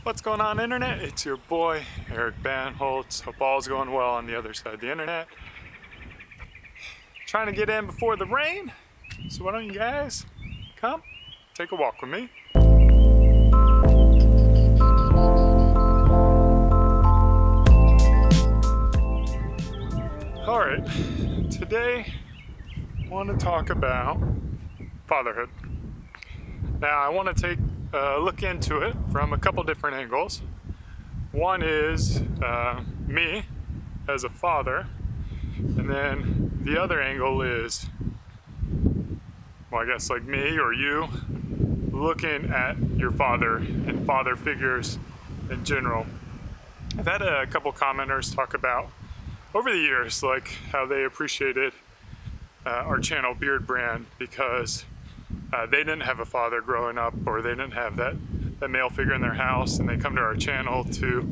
What's going on, internet? It's your boy Eric Bandholz. Hope all's going well on the other side of the internet. Trying to get in before the rain, so why don't you guys come take a walk with me? All right, today I want to talk about fatherhood. Now I want to take a look into it from a couple different angles. One is me as a father, and then the other angle is, well, I guess like me or you looking at your father and father figures in general. I've had a couple commenters talk about over the years like how they appreciated our channel Beard Brand because they didn't have a father growing up, or they didn't have that male figure in their house, and they come to our channel to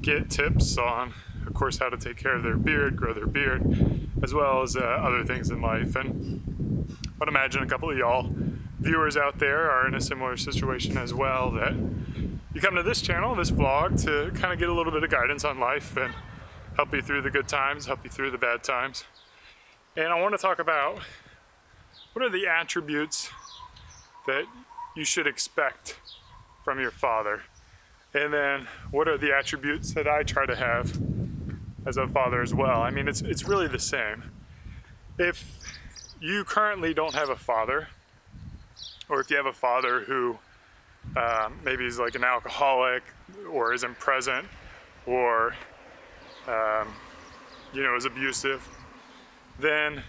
get tips on, of course, how to take care of their beard, grow their beard, as well as other things in life. And I would imagine a couple of y'all viewers out there are in a similar situation as well, that you come to this channel, this vlog, to kind of get a little bit of guidance on life and help you through the good times, help you through the bad times. And I want to talk about what are the attributes that you should expect from your father, and then what are the attributes that I try to have as a father as well. I mean, it's really the same. If you currently don't have a father, or if you have a father who maybe is like an alcoholic or isn't present, or is abusive, then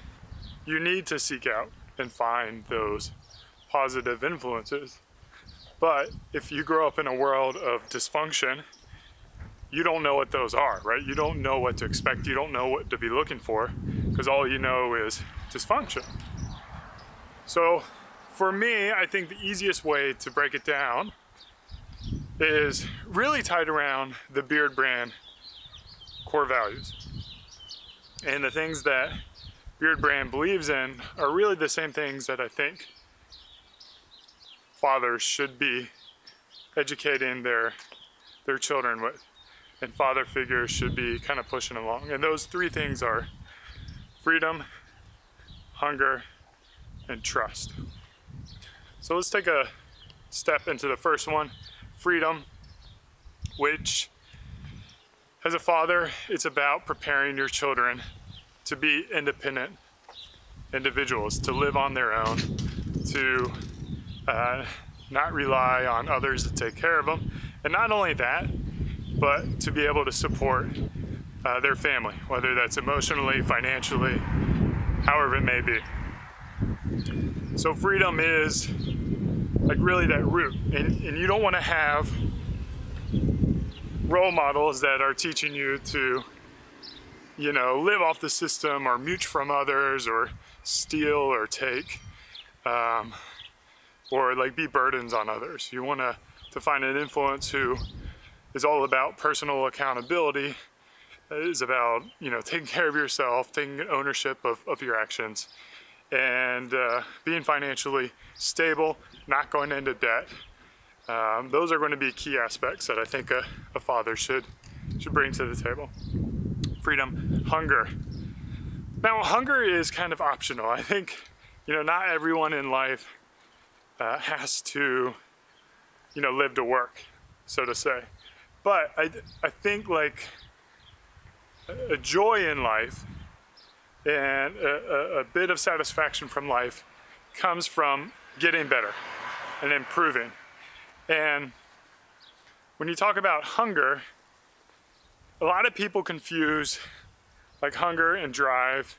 you need to seek out and find those positive influences. But if you grow up in a world of dysfunction, you don't know what those are, right? You don't know what to expect. You don't know what to be looking for, because all you know is dysfunction. So for me, I think the easiest way to break it down is really tied around the Beard Brand core values. And the things that Beard Brand believes in are really the same things that I think fathers should be educating their children with, and father figures should be kind of pushing along. And those three things are freedom, hunger, and trust. So let's take a step into the first one, freedom, which as a father, it's about preparing your children to be independent individuals, to live on their own, to not rely on others to take care of them. And not only that, but to be able to support their family, whether that's emotionally, financially, however it may be. So freedom is like really that root. And you don't want to have role models that are teaching you to live off the system, or mooch from others, or steal or take, or like be burdens on others. You want to find an influence who is all about personal accountability, is about taking care of yourself, taking ownership of your actions, and being financially stable, not going into debt. Those are going to be key aspects that I think a father should bring to the table. Freedom, hunger. Now, hunger is kind of optional. I think, not everyone in life has to, live to work, so to say. But I think like a joy in life and a bit of satisfaction from life comes from getting better and improving. And when you talk about hunger, a lot of people confuse like hunger and drive,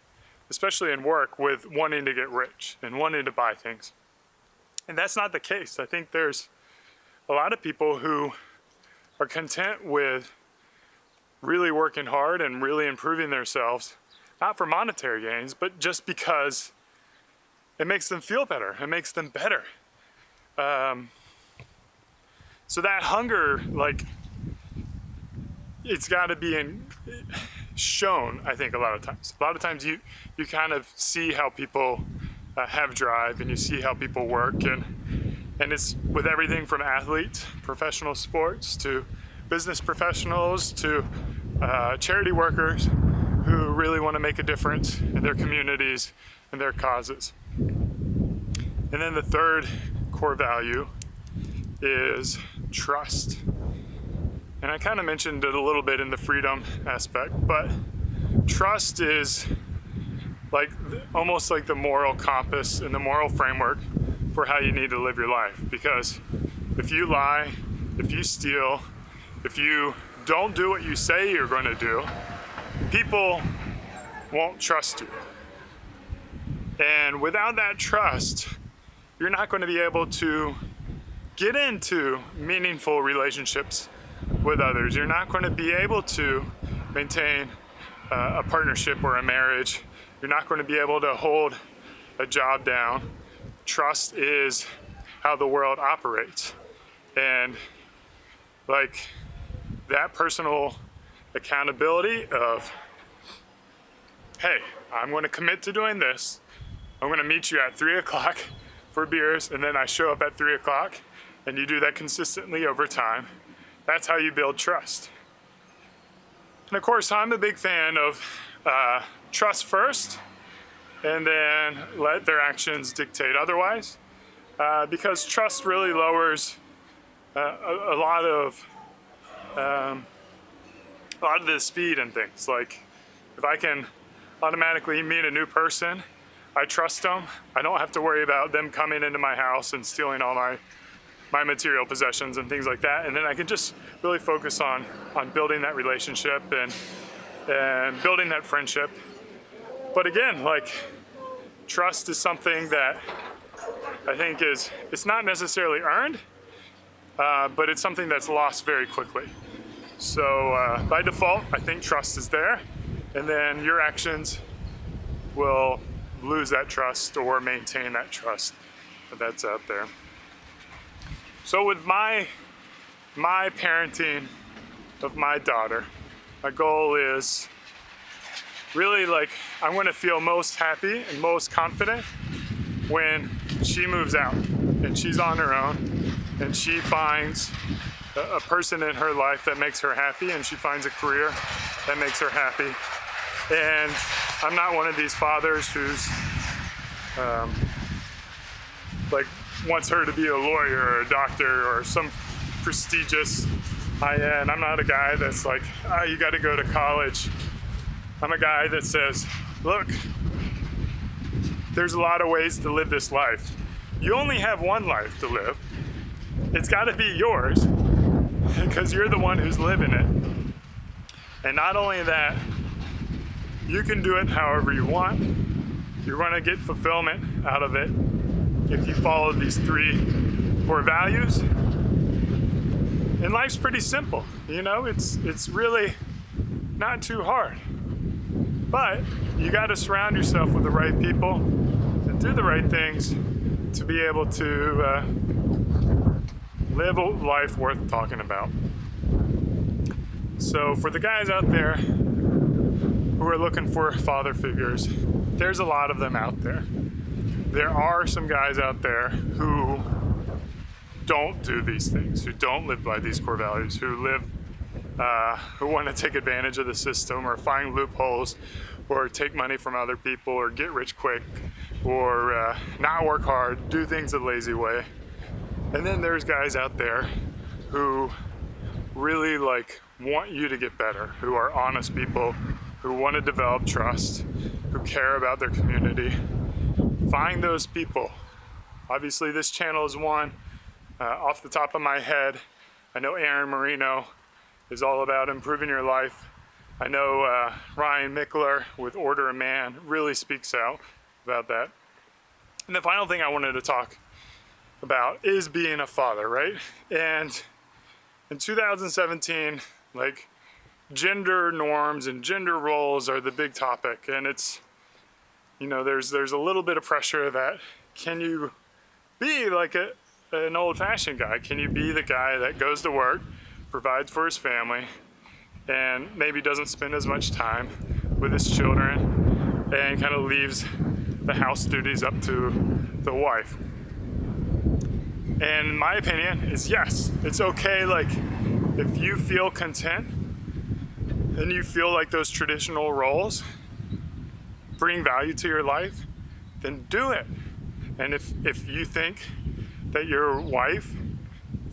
especially in work, with wanting to get rich and wanting to buy things. And that's not the case. I think there's a lot of people who are content with really working hard and really improving themselves, not for monetary gains, but just because it makes them feel better, it makes them better. So that hunger, like, it's got to be shown, I think, a lot of times. A lot of times you kind of see how people have drive, and you see how people work, and And it's with everything from athletes, professional sports, to business professionals, to charity workers who really want to make a difference in their communities and their causes. And then the third core value is trust. And I kind of mentioned it a little bit in the freedom aspect, but trust is like almost like the moral compass and the moral framework for how you need to live your life. Because if you lie, if you steal, if you don't do what you say you're going to do, people won't trust you. And without that trust, you're not going to be able to get into meaningful relationships with others. You're not going to be able to maintain a partnership or a marriage. You're not going to be able to hold a job down. Trust is how the world operates. And like that personal accountability of, hey, I'm going to commit to doing this. I'm going to meet you at 3 o'clock for beers, and then I show up at 3 o'clock, and you do that consistently over time. That's how you build trust. And of course, I'm a big fan of trust first, and then let their actions dictate otherwise, because trust really lowers a lot of the speed and things. Like if I can automatically meet a new person, I trust them. I don't have to worry about them coming into my house and stealing all my material possessions and things like that. And then I can just really focus on building that relationship and building that friendship. But again, like trust is something that I think it's not necessarily earned, but it's something that's lost very quickly. So by default, I think trust is there, and then your actions will lose that trust or maintain that trust that's out there. So with my parenting of my daughter, my goal is really like I'm going to feel most happy and most confident when she moves out and she's on her own and she finds a person in her life that makes her happy, and she finds a career that makes her happy. And I'm not one of these fathers who's like wants her to be a lawyer or a doctor or some prestigious high-end. I'm not a guy that's like, oh, you got to go to college. I'm a guy that says, look, there's a lot of ways to live this life. You only have one life to live. It's got to be yours because you're the one who's living it. And not only that, you can do it however you want. You're going to get fulfillment out of it if you follow these 3 core values. And life's pretty simple, you know, it's really not too hard. But you got to surround yourself with the right people and do the right things to be able to live a life worth talking about. So for the guys out there who are looking for father figures, there's a lot of them out there. There are some guys out there who don't do these things, who don't live by these core values, who want to take advantage of the system or find loopholes or take money from other people or get rich quick or not work hard, do things the lazy way. And then there's guys out there who really like want you to get better, who are honest people, who want to develop trust, who care about their community. Find those people. Obviously this channel is one. Off the top of my head, I know Aaron Marino is all about improving your life. I know Ryan Mickler with Order a Man really speaks out about that. And the final thing I wanted to talk about is being a father, right? And in 2017, like gender norms and gender roles are the big topic, and it's, you know, there's a little bit of pressure that can you be like an old-fashioned guy? Can you be the guy that goes to work, provides for his family, and maybe doesn't spend as much time with his children and kind of leaves the house duties up to the wife? And my opinion is yes, it's okay. Like, if you feel content and you feel like those traditional roles bring value to your life, then do it. And if you think that your wife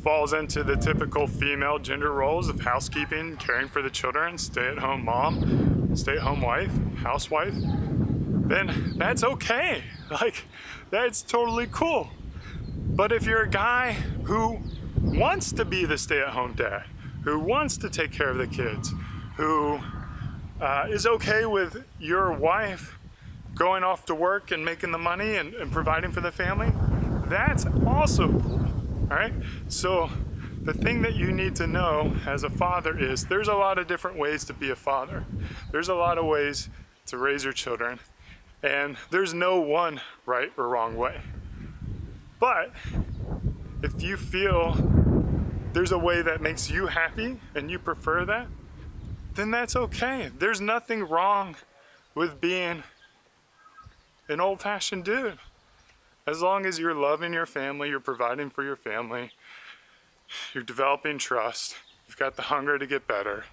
falls into the typical female gender roles of housekeeping, caring for the children, stay-at-home mom, stay-at-home wife, housewife, then that's okay. Like, that's totally cool. But if you're a guy who wants to be the stay-at-home dad, who wants to take care of the kids, who is okay with your wife going off to work and making the money and providing for the family, that's also cool. All right, so the thing that you need to know as a father is there's a lot of different ways to be a father. There's a lot of ways to raise your children, and there's no one right or wrong way. But if you feel there's a way that makes you happy and you prefer that, then that's okay. There's nothing wrong with being an old-fashioned dude. As long as you're loving your family, you're providing for your family, you're developing trust, you've got the hunger to get better,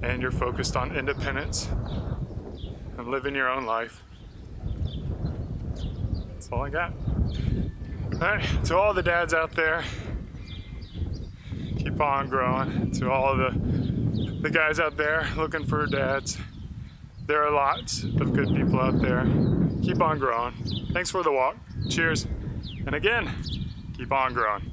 and you're focused on independence and living your own life. That's all I got. All right, to all the dads out there, keep on growing. To all the guys out there looking for dads, there are lots of good people out there. Keep on growing. Thanks for the walk. Cheers. And again, keep on growing.